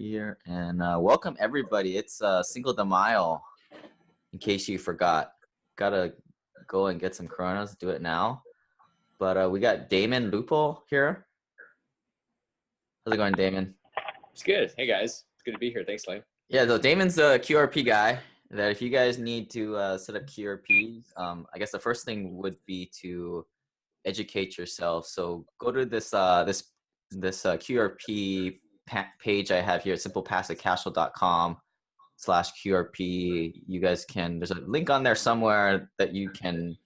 here, and welcome everybody. It's Cinco de Mayo, in case you forgot. Gotta go and get some Coronas, do it now. But we got Damion Lupo here. How's it going, Damon? It's good. Hey guys, it's good to be here. Thanks, Lane. Yeah, so Damon's a QRP guy. That if you guys need to set up QRPs, I guess the first thing would be to educate yourself. So go to this QRP page I have here, simplepassivecashflow.com/QRP. You guys there's a link on there somewhere that you can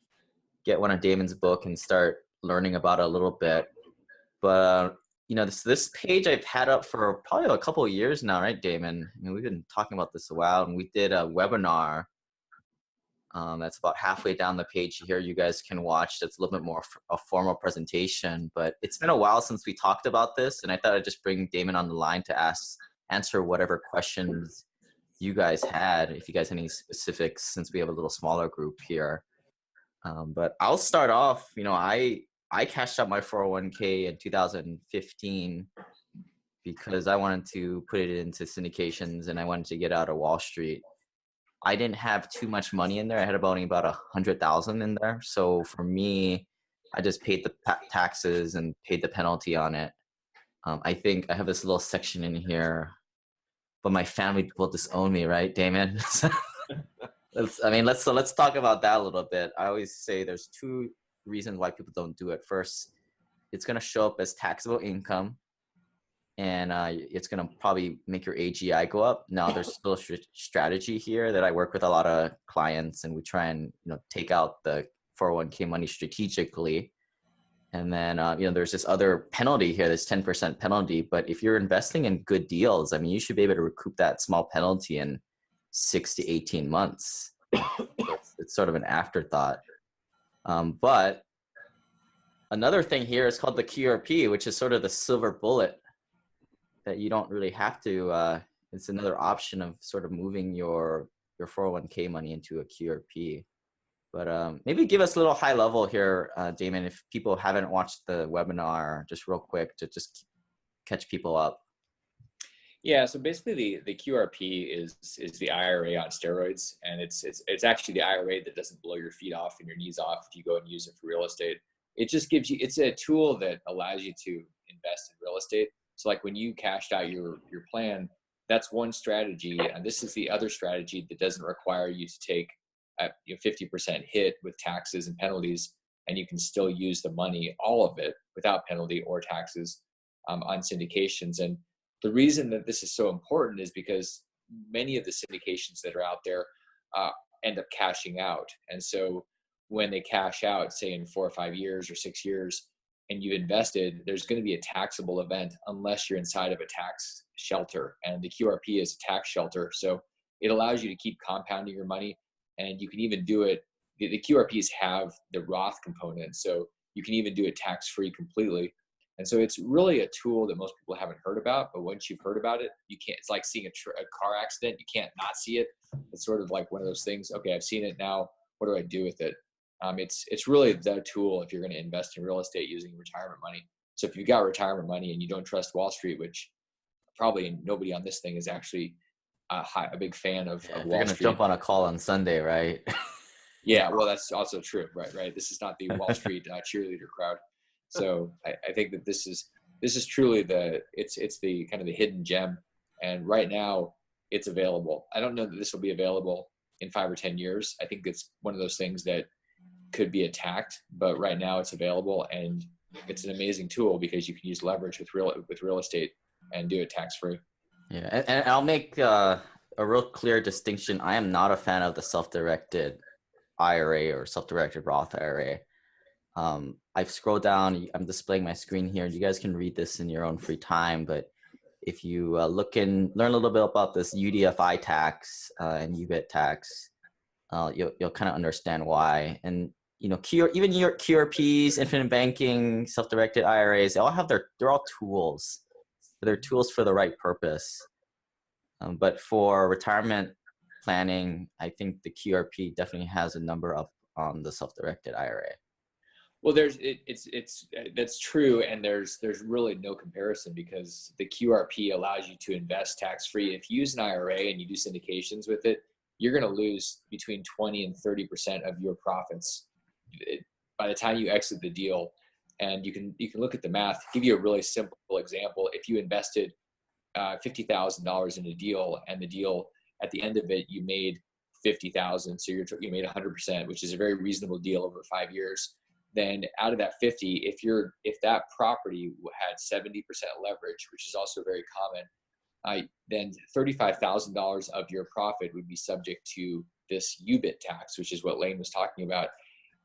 get one of Damon's book and start learning about it a little bit. But this page I've had up for probably a couple of years now, right, Damon? I mean, we've been talking about this a while, and we did a webinar that's about halfway down the page here. You guys can watch. That's a little bit more a formal presentation, but it's been a while since we talked about this, and I thought I'd just bring Damon on the line to answer whatever questions you guys had, if you guys had any specifics, since we have a little smaller group here. But I'll start off. I cashed out my 401k in 2015 because I wanted to put it into syndications and I wanted to get out of Wall Street. I didn't have too much money in there. I had only about 100,000 in there. So for me, I just paid the taxes and paid the penalty on it. I think I have this little section in here, but my family will disown me, right, Damon? Let's talk about that a little bit. I always say there's two reasons why people don't do it. First, it's going to show up as taxable income, and it's going to probably make your AGI go up. Now, there's still a strategy here that I work with a lot of clients, and we try and take out the 401k money strategically. And then there's this other penalty here, this 10% penalty. But if you're investing in good deals, I mean, you should be able to recoup that small penalty in 6 to 18 months. It's sort of an afterthought. But another thing here is called the QRP, which is sort of the silver bullet that you don't really have to. It's another option of sort of moving your 401k money into a QRP. But maybe give us a little high level here, Damon, if people haven't watched the webinar, just real quick to just catch people up. Yeah, so basically the QRP is the IRA on steroids, and it's actually the IRA that doesn't blow your feet off and your knees off if you go and use it for real estate. It just gives you, it's a tool that allows you to invest in real estate. So like when you cashed out your plan, that's one strategy, and this is the other strategy that doesn't require you to take a 50% hit with taxes and penalties, and you can still use the money, all of it, without penalty or taxes on syndications. And the reason that this is so important is because many of the syndications that are out there end up cashing out. And so when they cash out, say in 4 or 5 years or 6 years, and you've invested, there's going to be a taxable event unless you're inside of a tax shelter. And the QRP is a tax shelter. So it allows you to keep compounding your money. And you can even do it. The QRPs have the Roth component. So you can even do it tax-free completely. And so it's really a tool that most people haven't heard about, but once you've heard about it, you can't, it's like seeing a car accident. You can't not see it. It's sort of like one of those things. Okay, I've seen it now. What do I do with it? It's really the tool if you're going to invest in real estate using retirement money. So if you've got retirement money and you don't trust Wall Street, which probably nobody on this thing is actually a big fan of Wall Street. You're going to jump on a call on Sunday, right? Yeah, well, that's also true, right? This is not the Wall Street cheerleader crowd. So I think that this is truly it's the kind of the hidden gem, and right now it's available. I don't know that this will be available in 5 or 10 years. I think it's one of those things that could be attacked, but right now it's available, and it's an amazing tool because you can use leverage with real estate and do it tax free. Yeah, and I'll make a real clear distinction. I am not a fan of the self-directed IRA or self-directed Roth IRA. I've scrolled down, I'm displaying my screen here. You guys can read this in your own free time, but if you look and learn a little bit about this UDFI tax and UBIT tax, you'll kind of understand why. And even your QRPs, infinite banking, self-directed IRAs, they all have they're all tools. They're tools for the right purpose. But for retirement planning, I think the QRP definitely has a number up on the self-directed IRA. Well, that's true, and there's really no comparison because the QRP allows you to invest tax free. If you use an IRA and you do syndications with it, you're going to lose between 20 and 30% of your profits by the time you exit the deal. And you can look at the math. Give you a really simple example. If you invested $50,000 in a deal, and the deal at the end of it you made 50,000, so you made 100%, which is a very reasonable deal over 5 years. Then out of that 50, if that property had 70% leverage, which is also very common, then $35,000 of your profit would be subject to this UBIT tax, which is what Lane was talking about.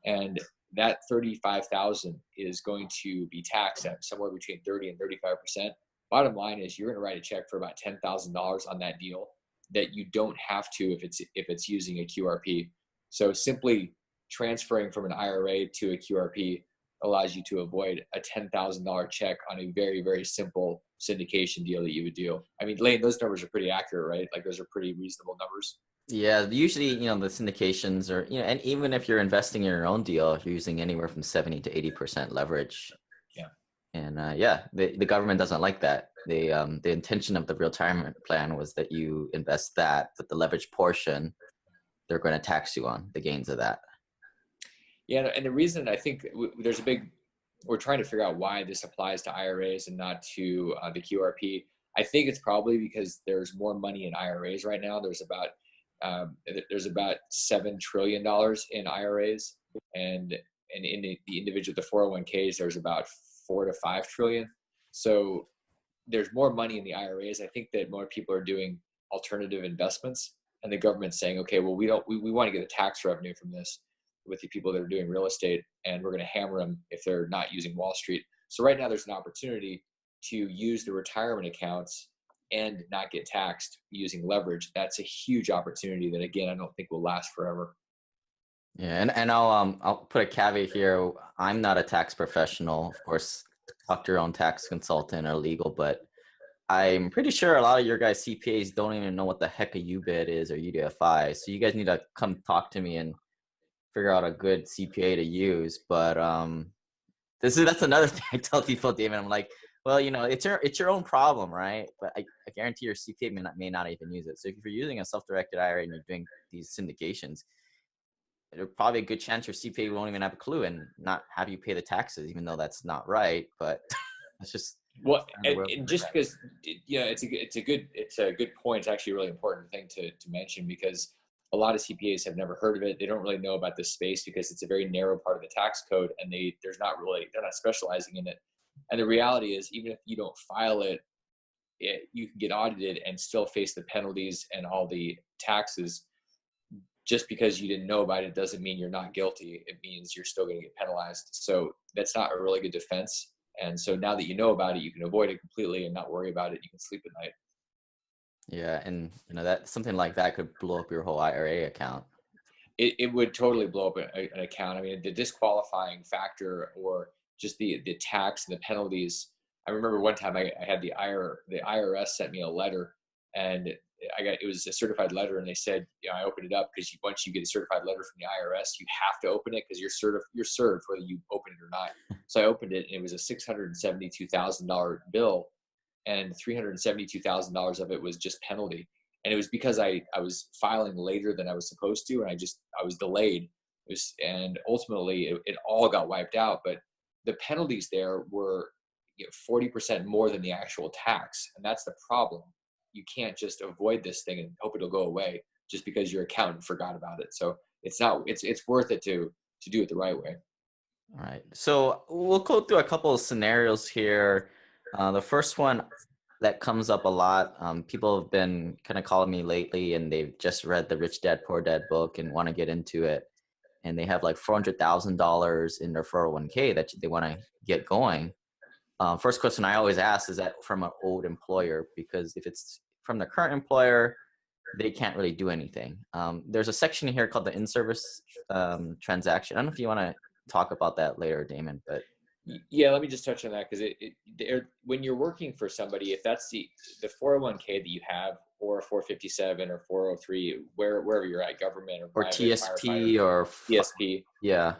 And that 35,000 is going to be taxed at somewhere between 30 and 35%. Bottom line is you're going to write a check for about $10,000 on that deal that you don't have to if it's using a QRP. So simply transferring from an IRA to a QRP allows you to avoid a $10,000 check on a very, very simple syndication deal that you would do. I mean, Lane, those numbers are pretty accurate, right? Like those are pretty reasonable numbers. Yeah, usually, the syndications are, and even if you're investing in your own deal, you're using anywhere from 70 to 80% leverage. Yeah. And the government doesn't like that. The intention of the retirement plan was that you invest that, but the leverage portion, they're going to tax you on the gains of that. Yeah, and the reason I think we're trying to figure out why this applies to IRAs and not to the QRP. I think it's probably because there's more money in IRAs right now. There's about $7 trillion in IRAs, and in the individual, the 401ks, there's about 4 to 5 trillion. So there's more money in the IRAs. I think that more people are doing alternative investments, and the government's saying, okay, well, we want to get the tax revenue from this with the people that are doing real estate, and we're going to hammer them if they're not using Wall Street. So right now there's an opportunity to use the retirement accounts and not get taxed using leverage. That's a huge opportunity that, again, I don't think will last forever. Yeah, and I'll put a caveat here. I'm not a tax professional, of course. Talk to your own tax consultant or legal, but I'm pretty sure a lot of your guys CPAs don't even know what the heck a UBIT is or UDFI. So you guys need to come talk to me and figure out a good CPA to use. But that's another thing I tell people, David. I'm like, well, it's your own problem, right? But I guarantee your CPA may not even use it. So if you're using a self-directed IRA and you're doing these syndications, there's probably a good chance your CPA won't even have a clue and not have you pay the taxes, even though that's not right. But it's just and just because it's a good point. It's actually a really important thing to mention, because a lot of CPAs have never heard of it. They don't really know about this space because it's a very narrow part of the tax code, and they're not specializing in it. And the reality is, even if you don't file it, you can get audited and still face the penalties and all the taxes. Just because you didn't know about it doesn't mean you're not guilty. It means you're still going to get penalized. So that's not a really good defense. And so now that you know about it, you can avoid it completely and not worry about it. You can sleep at night. Yeah, and that something like that could blow up your whole IRA account. It would totally blow up an account. I mean, the disqualifying factor, or just the tax and the penalties. I remember one time I had the IRS sent me a letter, and it was a certified letter, and they said, I opened it up because once you get a certified letter from the IRS, you have to open it because you're served whether you open it or not. So I opened it, and it was a $672,000 bill, and $372,000 of it was just penalty. And it was because I was filing later than I was supposed to, and I was delayed. And ultimately it all got wiped out. But the penalties there were 40% more than the actual tax, and that's the problem. You can't just avoid this thing and hope it'll go away just because your accountant forgot about it. So it's worth it to do it the right way. All right. So we'll go through a couple of scenarios here. The first one that comes up a lot, people have been kind of calling me lately, and they've just read the Rich Dad Poor Dad book and want to get into it. And they have like $400,000 in their 401k that they want to get going. First question I always ask, is that from an old employer? Because if it's from the current employer, they can't really do anything. There's a section here called the in-service transaction. I don't know if you want to talk about that later, Damon, but. Yeah, let me just touch on that, because when you're working for somebody, if that's the 401k that you have, or 457 or 403, wherever you're at, government or private, TSP or TSP. Yeah.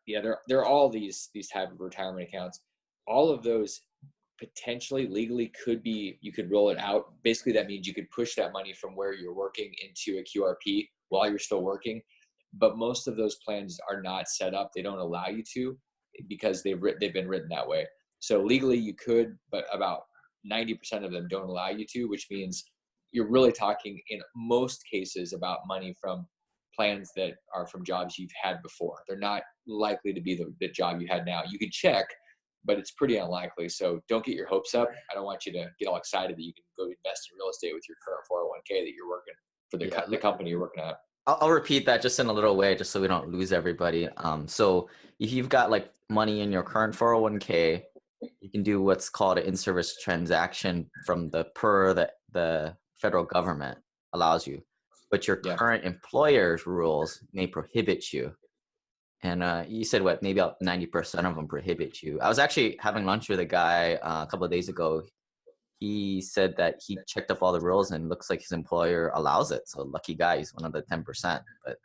Yeah, there are all these type of retirement accounts. All of those potentially legally could be, you could roll it out. Basically, that means you could push that money from where you're working into a QRP while you're still working. But most of those plans are not set up. They don't allow you to, because they've been written that way. So legally you could, but about 90% of them don't allow you to, which means you're really talking in most cases about money from plans that are from jobs you've had before. They're not likely to be the job you had now. You could check, but it's pretty unlikely. So don't get your hopes up. I don't want you to get all excited that you can go invest in real estate with your current 401k that you're working for the company you're working at. I'll repeat that just in a little way, just so we don't lose everybody. So if you've got like money in your current 401k, you can do what's called an in-service transaction from the federal government allows you, but your current employer's rules may prohibit you. And you said what, maybe about 90% of them prohibit you. I was actually having lunch with a guy a couple of days ago. He said that he checked up all the rules and looks like his employer allows it. So lucky guy, he's one of the 10%. But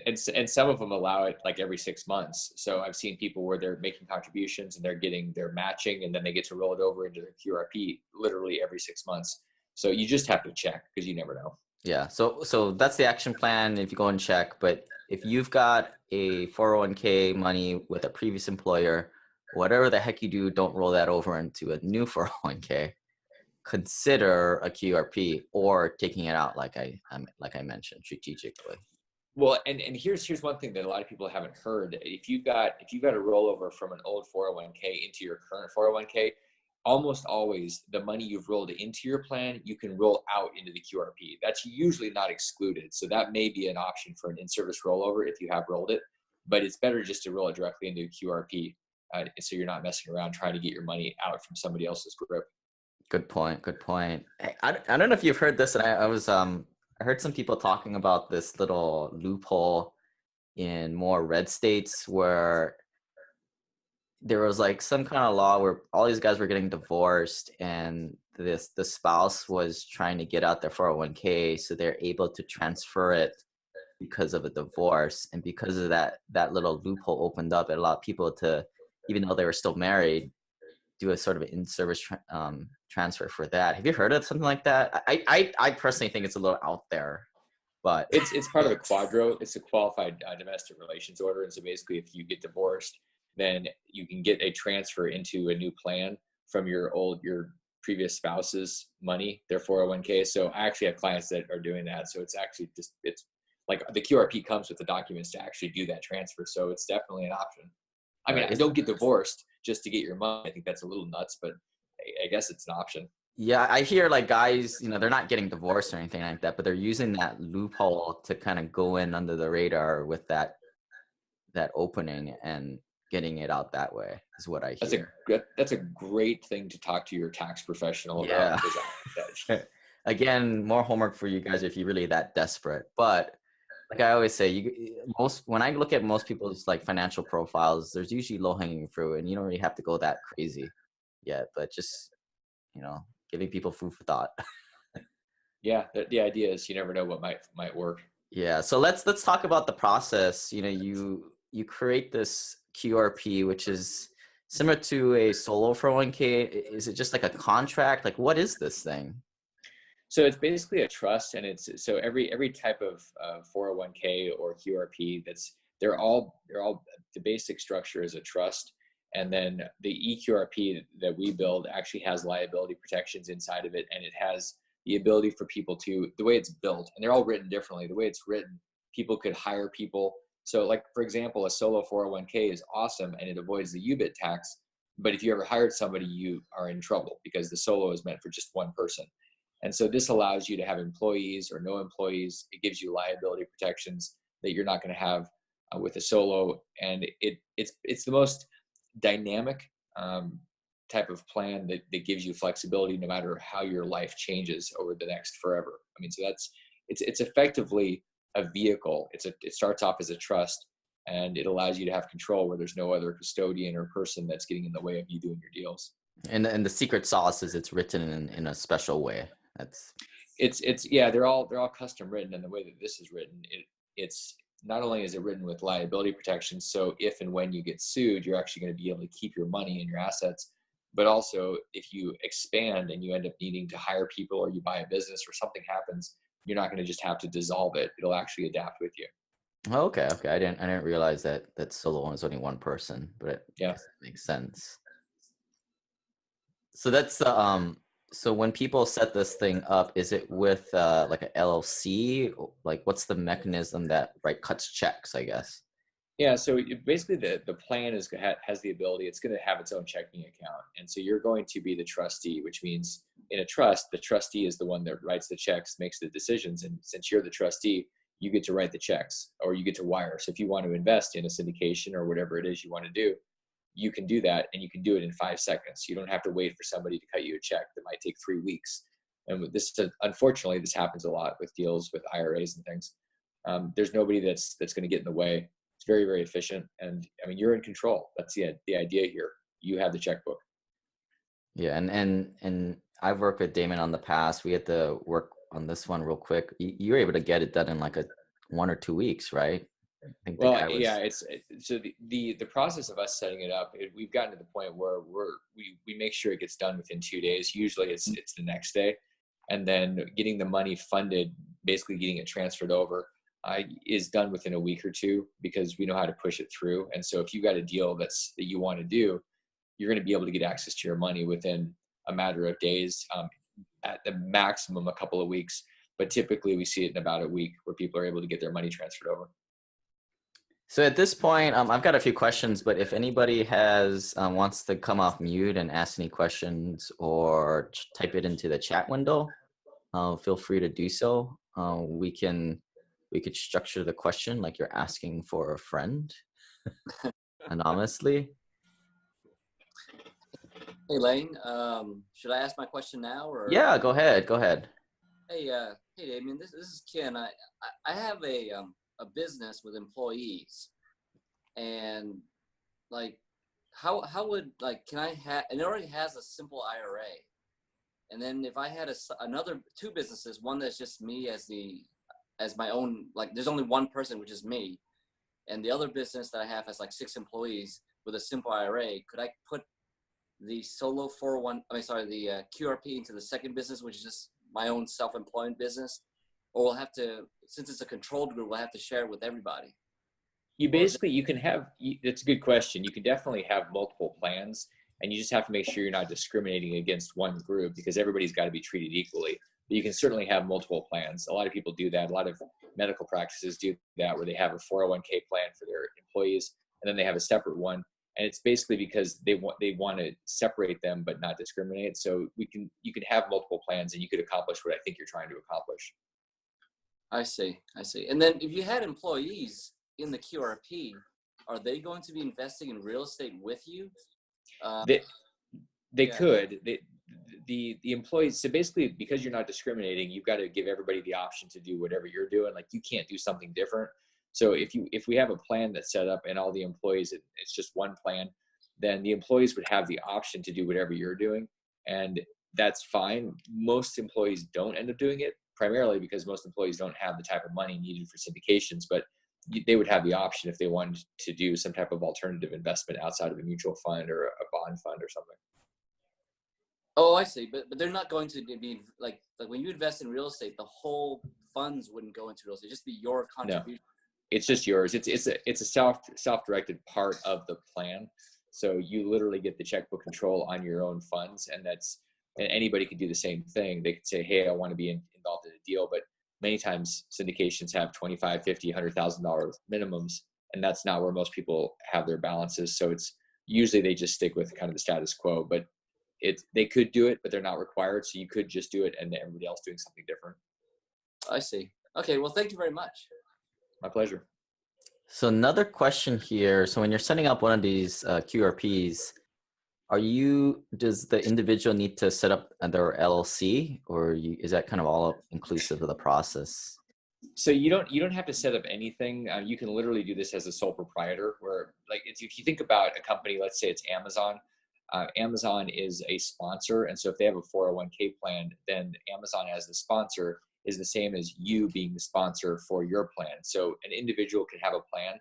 and some of them allow it like every 6 months. So I've seen people where they're making contributions and they're matching, and then they get to roll it over into their QRP literally every 6 months. So you just have to check, because you never know. Yeah. So that's the action plan if you go and check. But if you've got a 401k money with a previous employer, whatever the heck you do, don't roll that over into a new 401k. Consider a QRP or taking it out like I mentioned strategically. Well, and here's one thing that a lot of people haven't heard. If you've got a rollover from an old 401k into your current 401k, almost always the money you've rolled into your plan, you can roll out into the QRP. That's usually not excluded. So that may be an option for an in-service rollover if you have rolled it, but it's better just to roll it directly into a QRP. So you're not messing around trying to get your money out from somebody else's grip. Good point. I don't know if you've heard this, and I heard some people talking about this little loophole in more red states where there was like some kind of law where all these guys were getting divorced, and the spouse was trying to get out their 401k, so they're able to transfer it because of a divorce. And because of that little loophole opened up, it allowed people to, even though they were still married, do a sort of in-service transfer for that. Have you heard of something like that? I personally think it's a little out there, but it's part of a quadro. It's a qualified domestic relations order. And so basically, if you get divorced, then you can get a transfer into a new plan from your previous spouse's money, their 401k. So I actually have clients that are doing that. So it's actually it's like the QRP comes with the documents to actually do that transfer. So it's definitely an option. I mean, I don't get divorced just to get your money. I think that's a little nuts, but I guess it's an option. Yeah, I hear like guys, they're not getting divorced or anything like that, but they're using that loophole to kind of go in under the radar with that opening and getting it out that way is what I hear. That's a great thing to talk to your tax professional about. Yeah. Again, more homework for you guys if you're really that desperate. But like I always say, when I look at most people's like financial profiles, there's usually low-hanging fruit, and you don't really have to go that crazy yet. But just giving people food for thought. Yeah, the idea is you never know what might work. Yeah. So let's talk about the process. You create this QRP, which is similar to a solo 401k. Is it just like a contract? Like, what is this thing? So it's basically a trust, and so every type of 401k or QRP, they're all the basic structure is a trust, and then the EQRP that we build actually has liability protections inside of it, and it has the ability for people to, the way it's built, and they're all written differently. The way it's written, people could hire people. So like, for example, a solo 401k is awesome and it avoids the UBIT tax, but if you ever hired somebody, you are in trouble because the solo is meant for just one person. And so this allows you to have employees or no employees. It gives you liability protections that you're not going to have with a solo. And it's the most dynamic type of plan that gives you flexibility no matter how your life changes over the next forever. I mean, so it's effectively a vehicle. It starts off as a trust, and it allows you to have control where there's no other custodian or person that's getting in the way of you doing your deals. And the secret sauce is it's written in a special way. It's yeah, they're all custom written, and the way that this is written, not only is it written with liability protection, so if and when you get sued, you're actually going to be able to keep your money and your assets. But also, if you expand and you end up needing to hire people, or you buy a business, or something happens, you're not going to just have to dissolve it. It'll actually adapt with you. Okay, okay. I didn't realize that solo one is only one person, but I Yeah. guess it makes sense. So that's the so when people set this thing up, is it with like a LLC? Like what's the mechanism that cuts checks, I guess? Yeah, so basically the plan has the ability, it's going to have its own checking account. And so you're going to be the trustee, which means in a trust, the trustee is the one that writes the checks, makes the decisions. And since you're the trustee, you get to write the checks, or you get to wire. So if you want to invest in a syndication or whatever it is you want to do, you can do that, and you can do it in 5 seconds. You don't have to wait for somebody to cut you a check that might take 3 weeks. And with this, unfortunately, this happens a lot with deals with IRAs and things. There's nobody that's going to get in the way. It's very, very efficient. And I mean, you're in control. That's the idea here. You have the checkbook. Yeah, and I've worked with Damon on the past. We had to work on this one real quick. You were able to get it done in like 1 or 2 weeks, right? I think the Well, guy yeah, was. so the process of us setting it up, we've gotten to the point where we make sure it gets done within 2 days. Usually it's the next day. And then getting the money funded, basically getting it transferred over, is done within a week or two, because we know how to push it through. And so if you got a deal that you want to do, you're going to be able to get access to your money within a matter of days, at the maximum a couple of weeks. But typically we see it in about a week, where people are able to get their money transferred over. So at this point, I've got a few questions, but if anybody has wants to come off mute and ask any questions or type it into the chat window, feel free to do so. We could structure the question like you're asking for a friend anonymously. Hey Lane, should I ask my question now or? Yeah, go ahead. Go ahead. Hey, hey Damion, this is Ken. I have a business with employees, and like, how would, like, can I have? And it already has a simple IRA, and then if I had another two businesses, one that's just me as my own, like there's only one person, which is me, and the other business that I have has like 6 employees with a simple IRA, could I put the solo 401, the QRP into the second business, which is just my own self-employment business? Or we'll have to, since it's a controlled group, we'll have to share it with everybody? You can have, it's a good question. You can definitely have multiple plans, and you just have to make sure you're not discriminating against one group, because everybody's got to be treated equally. But you can certainly have multiple plans. A lot of people do that. A lot of medical practices do that, where they have a 401k plan for their employees, and then they have a separate one. And it's basically because they want to separate them but not discriminate. So you can have multiple plans, and you could accomplish what I think you're trying to accomplish. I see. And then if you had employees in the QRP, are they going to be investing in real estate with you? They could. The employees, so basically, because you're not discriminating, you've got to give everybody the option to do whatever you're doing. Like, you can't do something different. So if we have a plan that's set up and all the employees, it's just one plan, then the employees would have the option to do whatever you're doing. And that's fine. Most employees don't end up doing it, primarily because most employees don't have the type of money needed for syndications, but they would have the option if they wanted to do some type of alternative investment outside of a mutual fund or a bond fund or something. Oh, I see. But they're not going to be like when you invest in real estate, the whole funds wouldn't go into real estate. Just be your contribution. No, it's just yours. It's a self-directed part of the plan. So you literally get the checkbook control on your own funds, and anybody can do the same thing. They could say, hey, I want to be involved in a deal, but many times syndications have $25,000, $50,000, $100,000 minimums, and that's not where most people have their balances. So it's usually they just stick with kind of the status quo, but they could do it, but they're not required. So you could just do it, and everybody else doing something different. I see. Okay. Well, thank you very much. My pleasure. So another question here. So when you're setting up one of these QRPs, does the individual need to set up their LLC, or is that kind of all inclusive of the process? So you don't have to set up anything. You can literally do this as a sole proprietor, where like if you think about a company, let's say it's Amazon. Amazon is a sponsor, and so if they have a 401k plan, then Amazon as the sponsor is the same as you being the sponsor for your plan. So an individual could have a plan.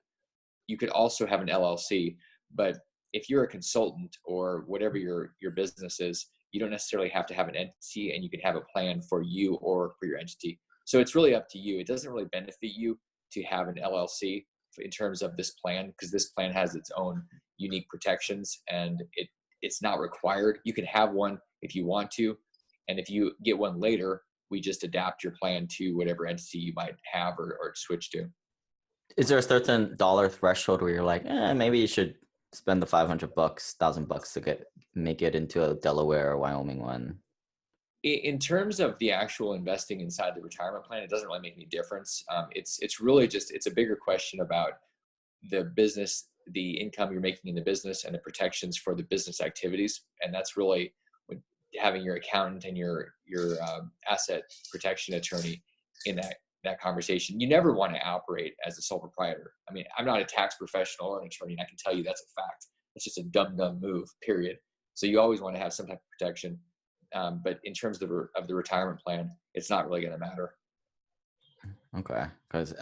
You could also have an LLC, but if you're a consultant or whatever your business is, you don't necessarily have to have an entity, and you can have a plan for you or for your entity. So it's really up to you. It doesn't really benefit you to have an LLC in terms of this plan, because this plan has its own unique protections, and it's not required. You can have one if you want to, and if you get one later, we just adapt your plan to whatever entity you might have or switch to. Is there a certain dollar threshold where you're like, maybe you should spend the $500, $1,000 to make it into a Delaware or Wyoming one? In terms of the actual investing inside the retirement plan, it doesn't really make any difference. It's really just, it's a bigger question about the business, the income you're making in the business, and the protections for the business activities. And that's really when having your accountant and your asset protection attorney in that conversation. You never want to operate as a sole proprietor. I mean, I'm not a tax professional or an attorney, and I can tell you that's a fact. It's just a dumb move, period. So you always want to have some type of protection. But in terms of the retirement plan, it's not really going to matter. Okay, because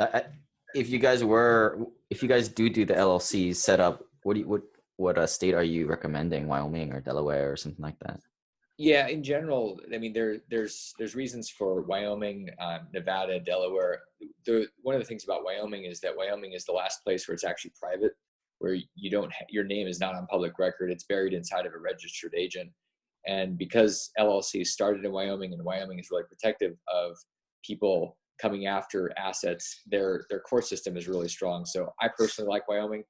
if you guys do the LLC setup, what state are you recommending? Wyoming or Delaware or something like that? Yeah, in general, I mean, there's reasons for Wyoming, Nevada, Delaware. One of the things about Wyoming is that Wyoming is the last place where it's actually private, where your name is not on public record. It's buried inside of a registered agent. And because LLC started in Wyoming, and Wyoming is really protective of people coming after assets, their court system is really strong. So I personally like Wyoming.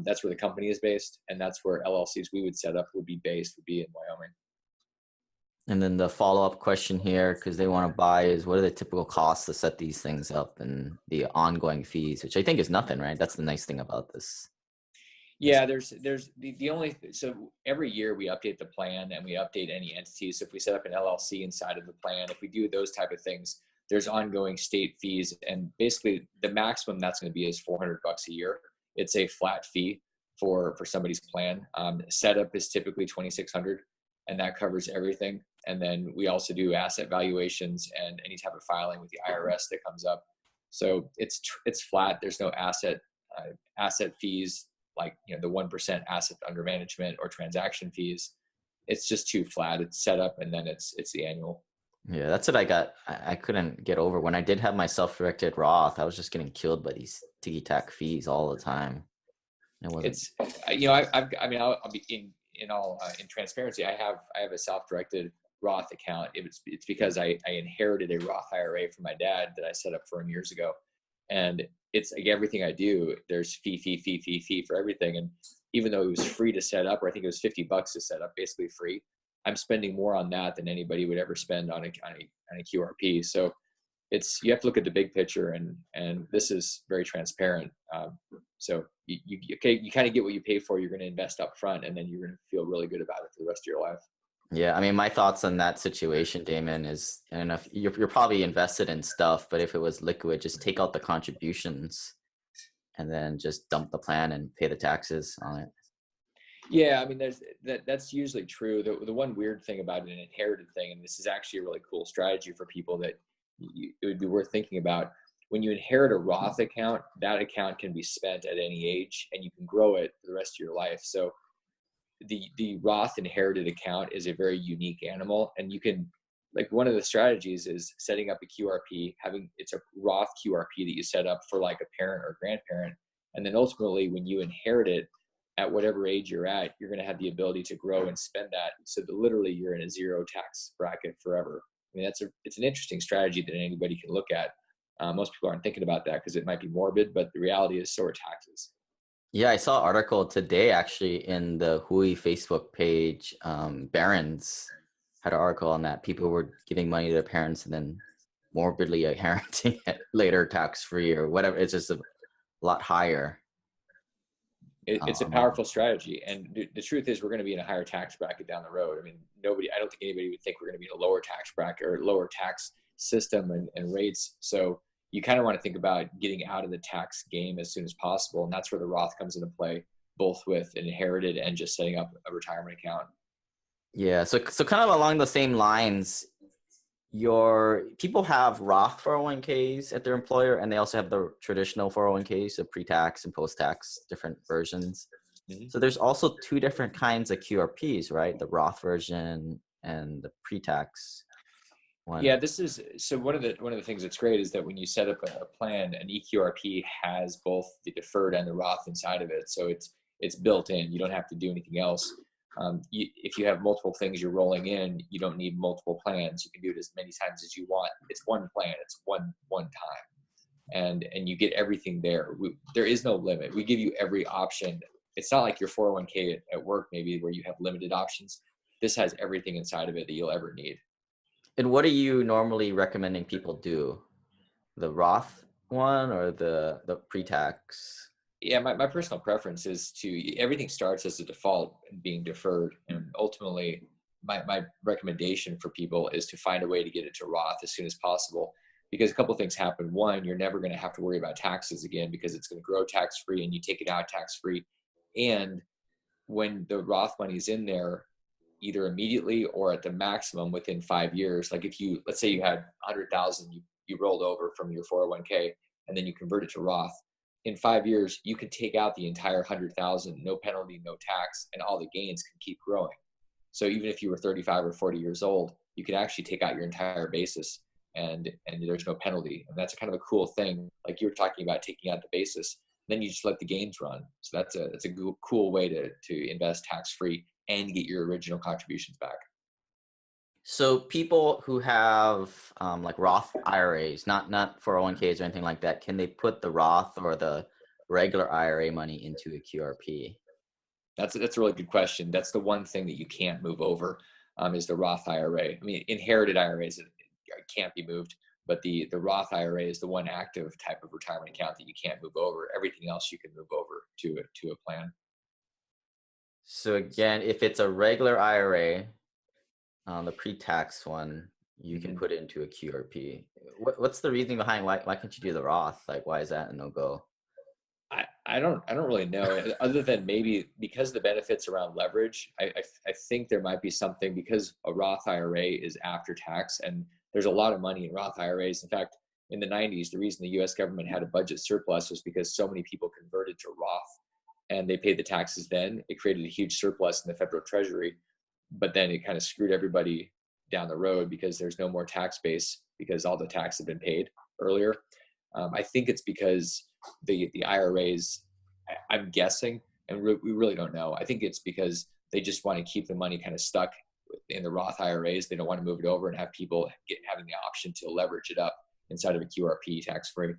That's where the company is based, and that's where LLCs we would set up would be in Wyoming. And then the follow-up question here, because they want to buy, is what are the typical costs to set these things up and the ongoing fees, which I think is nothing, right? That's the nice thing about this. Yeah, there's the only, so every year we update the plan and we update any entities. So if we set up an LLC inside of the plan, if we do those type of things, there's ongoing state fees, and basically the maximum that's going to be is $400 a year. It's a flat fee for somebody's plan. Setup is typically $2,600, and that covers everything. And then we also do asset valuations and any type of filing with the IRS that comes up. So it's flat. There's no asset fees, like, the 1% asset under management or transaction fees. It's just too flat. It's set up, and then it's the annual. Yeah, that's what I couldn't get over. When I did have my self-directed Roth, I was just getting killed by these ticky-tack fees all the time. I'll be in transparency. I have a self-directed Roth account. It's because I inherited a Roth IRA from my dad that I set up for him years ago. And it's like everything I do, there's fee for everything. And even though it was free to set up, or I think it was $50 to set up, basically free, I'm spending more on that than anybody would ever spend on a QRP. So you have to look at the big picture, and this is very transparent. So you kind of get what you pay for. You're going to invest up front, and then you're going to feel really good about it for the rest of your life. Yeah, I mean, my thoughts on that situation, Damon, is, and if you're probably invested in stuff, but if it was liquid, just take out the contributions and then just dump the plan and pay the taxes on it. Yeah, I mean, that's usually true. The one weird thing about an inherited thing, and this is actually a really cool strategy for people that it would be worth thinking about. When you inherit a Roth account, that account can be spent at any age, and you can grow it for the rest of your life. So the Roth inherited account is a very unique animal, and you can, like, one of the strategies is setting up a QRP, it's a Roth QRP that you set up for like a parent or grandparent. And then ultimately when you inherit it at whatever age you're at, you're going to have the ability to grow and spend that. So that literally you're in a zero tax bracket forever. I mean, it's an interesting strategy that anybody can look at. Most people aren't thinking about that because it might be morbid, but the reality is so are taxes. Yeah, I saw an article today actually in the Hui Facebook page. Barron's had an article on that. People were giving money to their parents and then morbidly inheriting it later tax-free or whatever. It's just a lot higher. It's a powerful strategy. And the truth is we're going to be in a higher tax bracket down the road. I mean, I don't think anybody would think we're going to be in a lower tax bracket or lower tax system and rates. So you kind of want to think about getting out of the tax game as soon as possible. And that's where the Roth comes into play, both with an inherited and just setting up a retirement account. Yeah. So kind of along the same lines, your people have Roth 401ks at their employer, and they also have the traditional 401ks, so pre-tax and post-tax, different versions. Mhm. So there's also two different kinds of QRPs, right? The Roth version and the pre-tax one. Yeah, this is so one of the things that's great is that when you set up a plan, an EQRP has both the deferred and the Roth inside of it, so it's built in. You don't have to do anything else. If you have multiple things you're rolling in, you don't need multiple plans. You can do it as many times as you want. It's one plan. It's one time, and you get everything there. There is no limit. We give you every option. It's not like your 401k at work maybe where you have limited options. This has everything inside of it that you'll ever need. And what are you normally recommending people do? The Roth one or the pre-tax? Yeah, my personal preference is everything starts as a default and being deferred. And ultimately, my recommendation for people is to find a way to get it to Roth as soon as possible. Because a couple of things happen. One, you're never going to have to worry about taxes again because it's going to grow tax-free and you take it out tax-free. And when the Roth money is in there, either immediately or at the maximum within 5 years, like let's say you had 100,000, you rolled over from your 401k and then you convert it to Roth. In 5 years, you can take out the entire 100,000, no penalty, no tax, and all the gains can keep growing. So even if you were 35 or 40 years old, you can actually take out your entire basis and there's no penalty. And that's kind of a cool thing. Like you were talking about taking out the basis, then you just let the gains run. So that's a cool way to invest tax-free and get your original contributions back. So people who have like Roth IRAs, not 401ks or anything like that, can they put the Roth or the regular IRA money into a QRP? That's a really good question. That's the one thing that you can't move over is the Roth IRA. I mean, inherited IRAs it can't be moved, but the Roth IRA is the one active type of retirement account that you can't move over. Everything else you can move over to a plan. So again, if it's a regular IRA, the pre-tax one, you can put it into a QRP. What's the reasoning behind why can't you do the Roth? Like, why is that a no-go? I don't really know other than maybe because the benefits around leverage. I think there might be something because a Roth IRA is after tax and there's a lot of money in Roth IRAs. In fact, in the 90s, the reason the US government had a budget surplus was because so many people converted to Roth and they paid the taxes then. It created a huge surplus in the federal treasury, but then it kind of screwed everybody down the road because there's no more tax base because all the tax had been paid earlier. I think it's because the IRAs, I'm guessing, and we really don't know. I think it's because they just want to keep the money kind of stuck in the Roth IRAs. They don't want to move it over and have people having the option to leverage it up inside of a QRP tax-free.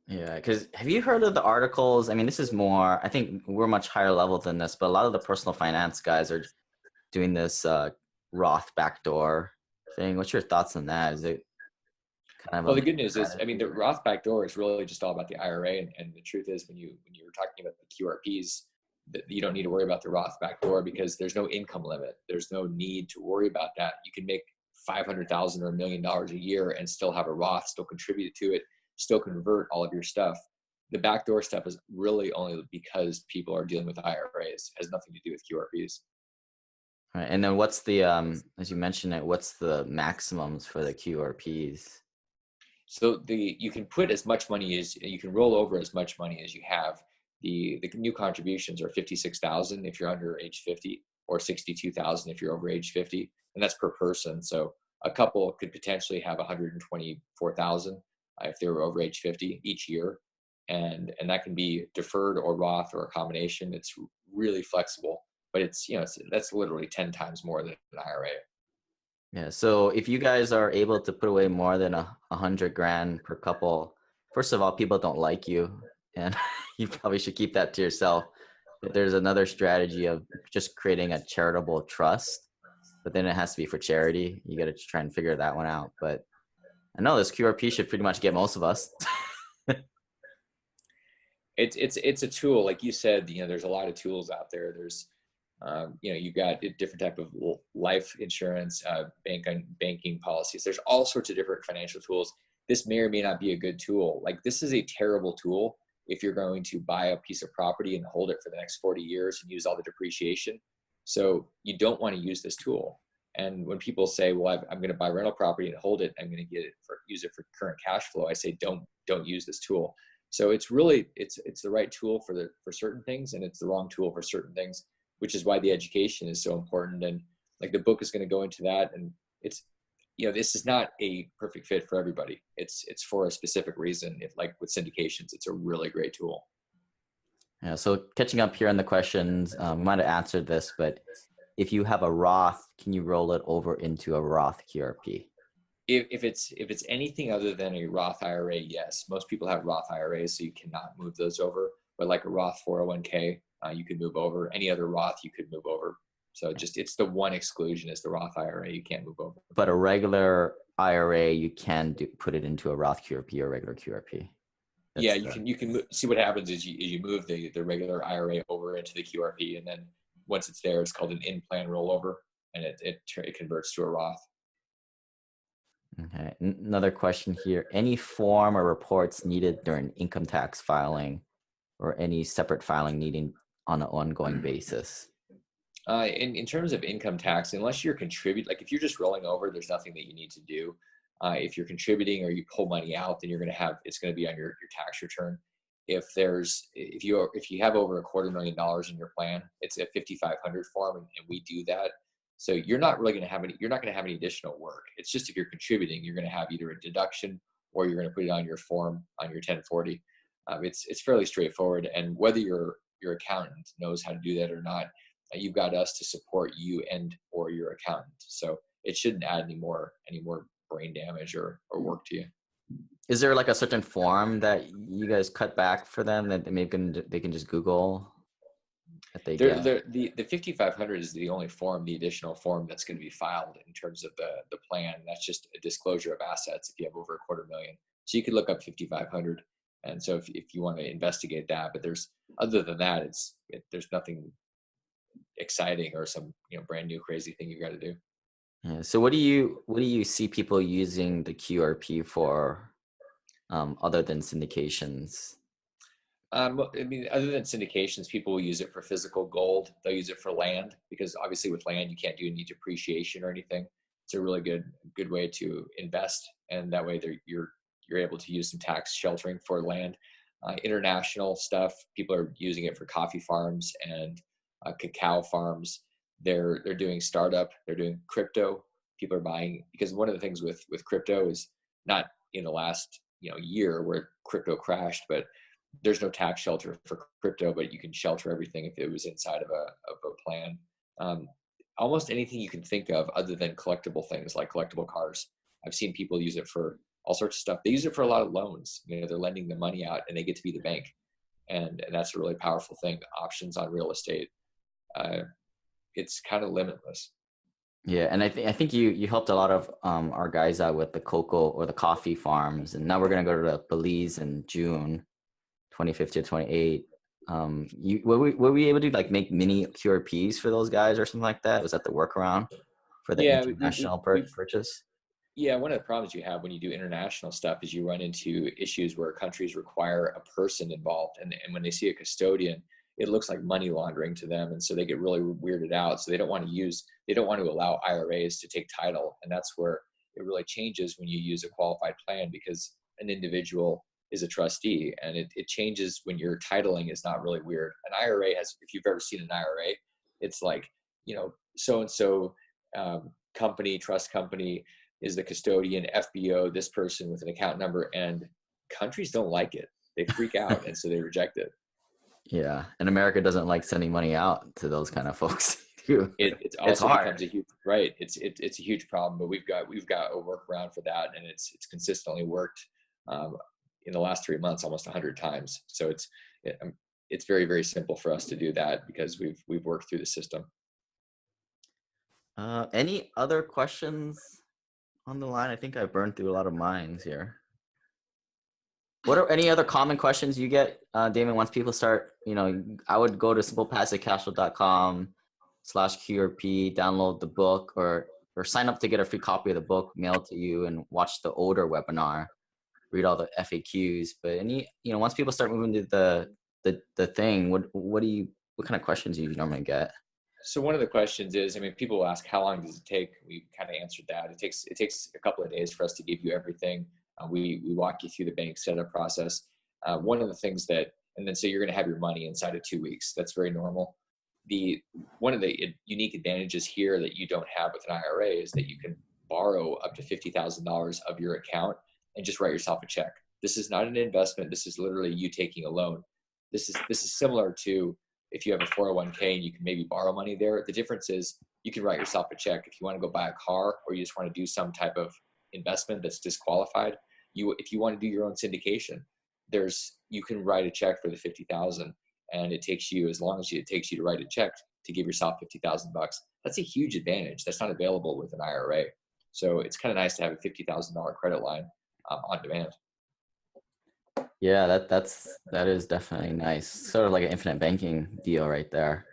Yeah, because have you heard of the articles? I mean, this is more, I think we're much higher level than this, but a lot of the personal finance guys are doing this Roth backdoor thing. What's your thoughts on that? Is it kind of Well, the good news is, I mean, the Roth backdoor is really just all about the IRA, and the truth is, when you were talking about the QRPs, that you don't need to worry about the Roth backdoor because there's no income limit. There's no need to worry about that. You can make $500,000 or $1 million a year and still have a Roth, still contribute to it, still convert all of your stuff. The backdoor stuff is really only because people are dealing with IRAs. It has nothing to do with QRPs. Right. And then what's the as you mentioned it, what's the maximums for the QRPs? So you can put as much money as you can roll over as much money as you have. The new contributions are 56,000 if you're under age 50, or 62,000 if you're over age 50, and that's per person. So a couple could potentially have 124,000 if they were over age 50 each year, and that can be deferred or Roth or a combination. It's really flexible, but that's literally 10 times more than an IRA. Yeah. So if you guys are able to put away more than 100 grand per couple, first of all, people don't like you, and you probably should keep that to yourself. But there's another strategy of just creating a charitable trust, but then it has to be for charity. You got to try and figure that one out. But I know this QRP should pretty much get most of us. It's a tool, like you said. There's a lot of tools out there. There's you've got a different type of life insurance, banking policies. There's all sorts of different financial tools. This may or may not be a good tool. Like, this is a terrible tool if you're going to buy a piece of property and hold it for the next 40 years and use all the depreciation. So you don't want to use this tool. And when people say, well, I'm going to buy rental property and hold it, I'm going to use it for current cash flow, I say, don't use this tool. So it's really, it's the right tool for certain things, and it's the wrong tool for certain things, which is why the education is so important. And like the book is going to go into that. And it's, this is not a perfect fit for everybody. It's for a specific reason. If like with syndications, it's a really great tool. Yeah. So catching up here on the questions, we might have answered this, but if you have a Roth, can you roll it over into a Roth QRP? If it's anything other than a Roth IRA, yes. Most people have Roth IRAs, so you cannot move those over. But like a Roth 401k, you could move over. Any other Roth, you could move over. So it's the one exclusion is the Roth IRA. You can't move over. But a regular IRA, you can put it into a Roth QRP or regular QRP. Yeah, you can see what happens is you move the regular IRA over into the QRP, and then once it's there, it's called an in-plan rollover, and it converts to a Roth. Okay. Another question here. Any form or reports needed during income tax filing, or any separate filing needing on an ongoing basis? In terms of income tax, unless you're contributing, like if you're just rolling over, there's nothing that you need to do. If you're contributing or you pull money out, then it's going to be on your tax return. If you have over $250,000 in your plan, it's a 5500 form, and we do that. So you're not going to have any additional work. It's just if you're contributing, you're going to have either a deduction or you're going to put it on your form on your 1040. It's fairly straightforward, and whether your accountant knows how to do that or not, you've got us to support you and or your accountant. So it shouldn't add any more brain damage or work to you. Is there like a certain form that you guys cut back for them that they can just Google that they get? The 5500 is the only form, the additional form that's going to be filed in terms of the plan. That's just a disclosure of assets if you have over $250,000. So you could look up 5500. And so if you want to investigate that, but other than that, there's nothing exciting or some brand new crazy thing you got to do. Yeah. So what do you see people using the QRP for, other than syndications? I mean, other than syndications, people will use it for physical gold. They'll use it for land, because obviously with land, you can't do any depreciation or anything. It's a really good way to invest. And that way you're able to use some tax sheltering for land. International stuff, people are using it for coffee farms and cacao farms. They're doing startup, they're doing crypto. People are buying, because one of the things with crypto is not in the last year where crypto crashed, but there's no tax shelter for crypto, but you can shelter everything if it was inside of a plan. Almost anything you can think of other than collectible things like collectible cars. I've seen people use it for all sorts of stuff. They use it for a lot of loans. They're lending the money out and they get to be the bank. And that's a really powerful thing. Options on real estate. It's kind of limitless. Yeah, and I think you helped a lot of our guys out with the cocoa or the coffee farms, and now we're gonna go to Belize in June 25th to 28th. Were we able to like make mini QRPs for those guys or something like that? Was that the workaround for the international purchase? Yeah, one of the problems you have when you do international stuff is you run into issues where countries require a person involved, and when they see a custodian, it looks like money laundering to them, and so they get really weirded out. So they don't want to allow IRAs to take title, and that's where it really changes when you use a qualified plan, because an individual is a trustee, and it changes when your titling is not really weird. An IRA has, if you've ever seen an IRA, it's like so and so company, trust company is the custodian, FBO, this person with an account number, and countries don't like it. They freak out, and so they reject it. Yeah, and America doesn't like sending money out to those kind of folks. It also becomes a huge It's a huge problem, but we've got a workaround for that, and it's consistently worked in the last 3 months almost 100 times. So it's very, very simple for us to do that because we've worked through the system. Any other questions on the line? I think I burned through a lot of mines here. What are any other common questions you get, Damion, once people start, I would go to simplepassivecashflow.com/QRP, download the book or sign up to get a free copy of the book mailed to you and watch the older webinar, read all the FAQs. But once people start moving to the thing, what kind of questions do you normally get? So one of the questions is, I mean, people will ask, how long does it take? We kind of answered that. It takes a couple of days for us to give you everything. We walk you through the bank setup process. One of the things that, and then so you're going to have your money inside of 2 weeks. That's very normal. One of the unique advantages here that you don't have with an IRA is that you can borrow up to $50,000 of your account and just write yourself a check. This is not an investment. This is literally you taking a loan. This is similar to if you have a 401k and you can maybe borrow money there. The difference is you can write yourself a check. If you want to go buy a car or you just want to do some type of investment that's disqualified, if you want to do your own syndication, you can write a check for the 50,000, and it takes you as long as it takes you to write a check to give yourself 50,000 bucks. That's a huge advantage. That's not available with an IRA. So it's kind of nice to have a $50,000 credit line on demand. Yeah, that is definitely nice. Sort of like an infinite banking deal right there.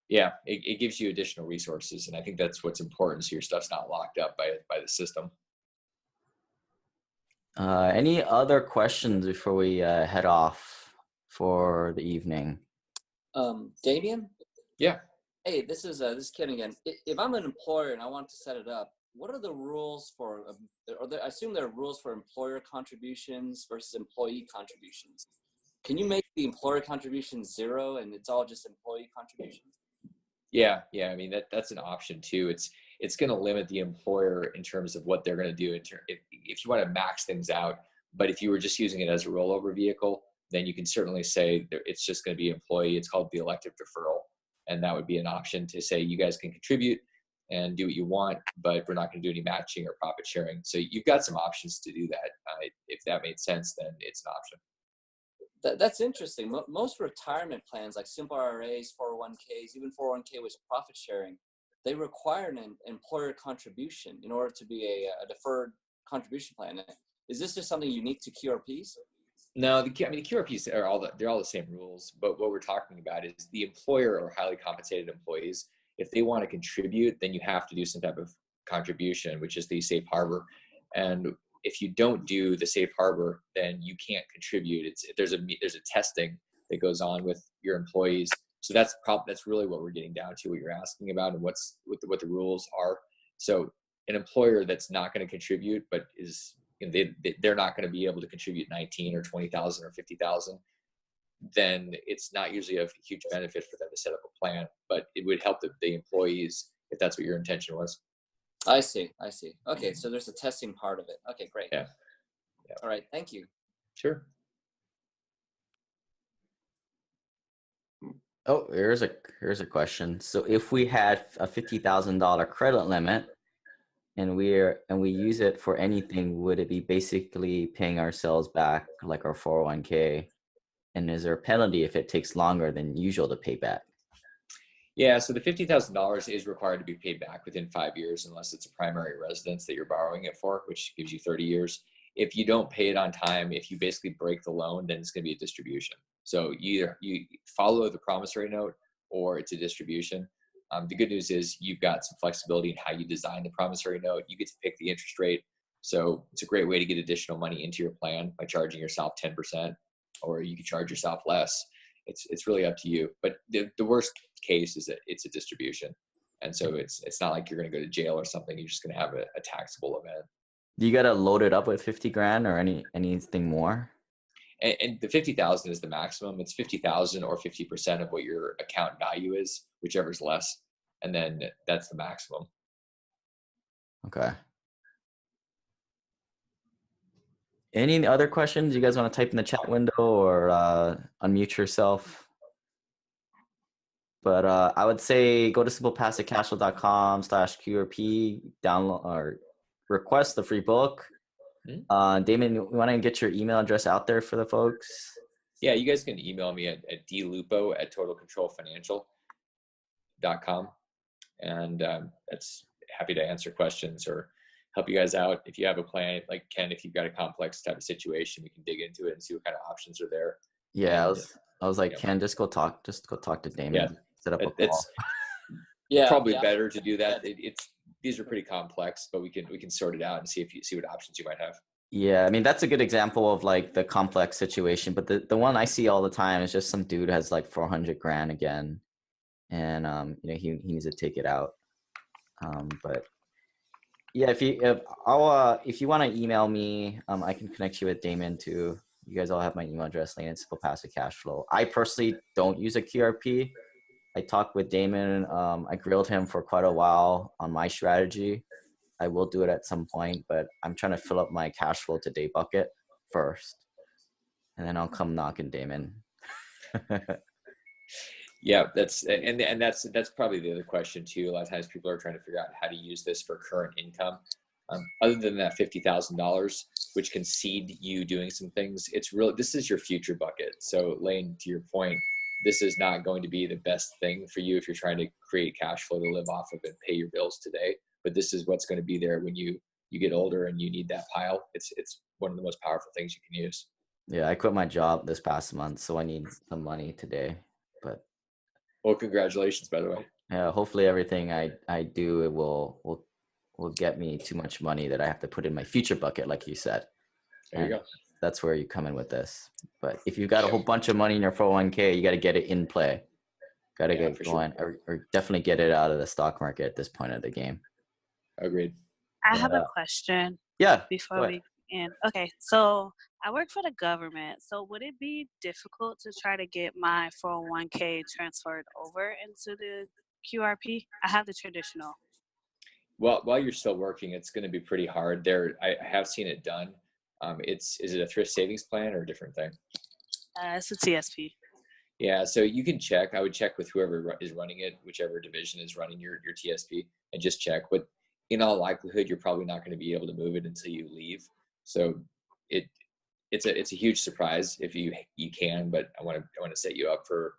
Yeah, it gives you additional resources, and I think that's what's important, so your stuff's not locked up by the system. Any other questions before we head off for the evening? Damion? Yeah. Hey, this is Ken again. If I'm an employer and I want to set it up, what are the rules for? I assume there are rules for employer contributions versus employee contributions. Can you make the employer contribution zero and it's all just employee contributions? Yeah. I mean that's an option too. It's going to limit the employer in terms of what they're going to do. If you want to max things out, but if you were just using it as a rollover vehicle, then you can certainly say it's just going to be employee. It's called the elective deferral, and that would be an option to say you guys can contribute and do what you want, but we're not going to do any matching or profit sharing. So you've got some options to do that. If that made sense, then it's an option. That's interesting. Most retirement plans like simple IRAs, 401ks, even 401k with profit sharing, they require an employer contribution in order to be a deferred contribution plan. Is this just something unique to QRPs? No, the QRPs are they're all the same rules, but what we're talking about is the employer or highly compensated employees. If they want to contribute, then you have to do some type of contribution, which is the safe harbor. And if you don't do the safe harbor, then you can't contribute. There's a testing that goes on with your employees. So that's really what we're getting down to, what you're asking about, and what the rules are. So an employer that's not going to contribute, but they're not going to be able to contribute 19 or 20,000 or 50,000, then it's not usually a huge benefit for them to set up a plan, but it would help the employees if that's what your intention was. I see. Okay, so there's a testing part of it. Okay, great. Yeah. All right, thank you. Sure. Oh, here's a question. So if we had a $50,000 credit limit and we use it for anything, would it be basically paying ourselves back like our 401k? And is there a penalty if it takes longer than usual to pay back? Yeah, so the $50,000 is required to be paid back within 5 years, unless it's a primary residence that you're borrowing it for, which gives you 30 years. If you don't pay it on time, if you basically break the loan, then it's going to be a distribution. So either you follow the promissory note or it's a distribution. The good news is you've got some flexibility in how you design the promissory note. You get to pick the interest rate. So it's a great way to get additional money into your plan by charging yourself 10%, or you can charge yourself less. It's really up to you. But the worst case is that it's a distribution. And so it's not like you're going to go to jail or something. You're just going to have a taxable event. Do you got to load it up with 50 grand or anything more? And the 50,000 is the maximum. It's 50,000 or 50% of what your account value is, whichever's less. And then that's the maximum. Okay. Any other questions you guys want to type in the chat window or unmute yourself? But I would say go to simplepassivecashflow.com/QRP, download or request the free book. Damion, you want to get your email address out there for the folks? Yeah, you guys can email me at dlupo@totalcontrolfinancial.com. And that's happy to answer questions or help you guys out. If you have a plan, like Ken, if you've got a complex type of situation, we can dig into it and see what kind of options are there. Yeah, and, I was like, Ken, just go talk to Damion. Yeah, set up a call. It's probably better to do that. These are pretty complex, but we can sort it out and see what options you might have. Yeah, I mean, that's a good example of like the complex situation. But the one I see all the time is just some dude has like 400 grand again. and he needs to take it out. But yeah, if you want to email me, I can connect you with Damion too. You guys all have my email address, Lane. It's Simple Passive Cash Flow. I personally don't use a QRP. I talked with Damion. I grilled him for quite a while on my strategy. I will do it at some point, but I'm trying to fill up my cash flow to day bucket first, and then I'll come knocking Damion. Yeah, that's probably the other question too. A lot of times people are trying to figure out how to use this for current income. Other than that $50,000, which can seed you doing some things, this is your future bucket. So Lane, to your point, this is not going to be the best thing for you if you're trying to create cash flow to live off of and pay your bills today. But this is what's going to be there when you get older and you need that pile. It's one of the most powerful things you can use. Yeah, I quit my job this past month, so I need some money today. But well, congratulations, by the way. Yeah, hopefully everything I do it will get me too much money that I have to put in my future bucket, like you said. There you go. That's where you come in with this. But if you've got a whole bunch of money in your 401k, you got to get it in play. Got to get going, sure. or definitely get it out of the stock market at this point of the game. Agreed. I have a question. Yeah. Before we end. Okay, so I work for the government. So would it be difficult to try to get my 401k transferred over into the QRP? I have the traditional. Well, while you're still working, it's going to be pretty hard. I have seen it done. Is it a thrift savings plan or a different thing? It's a TSP. Yeah, so you can check. I would check with whoever is running it, whichever division is running your TSP, and just check. But in all likelihood, you're probably not going to be able to move it until you leave. So it's a huge surprise if you can. But I want to set you up for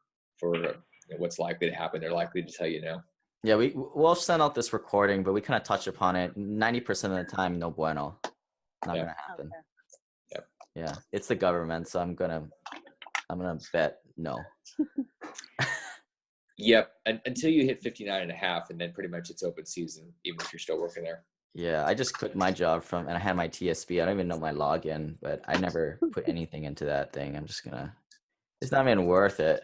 what's likely to happen. They're likely to tell you no. Yeah, we'll send out this recording, but we kind of touch upon it. 90% of the time, no bueno. Not gonna happen. Okay. Yep. Yeah, it's the government, so I'm gonna bet no. Yep, until you hit 59.5, and then pretty much it's open season, even if you're still working there. Yeah, I just quit my job and I had my TSP. I don't even know my login, but I never put anything into that thing. I'm just it's not even worth it.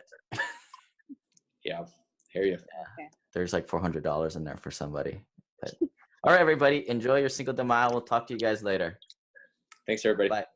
Yeah, hear you. Yeah. There's like $400 in there for somebody. But all right, everybody, enjoy your Cinco de Mayo. We'll talk to you guys later. Thanks, everybody. Bye.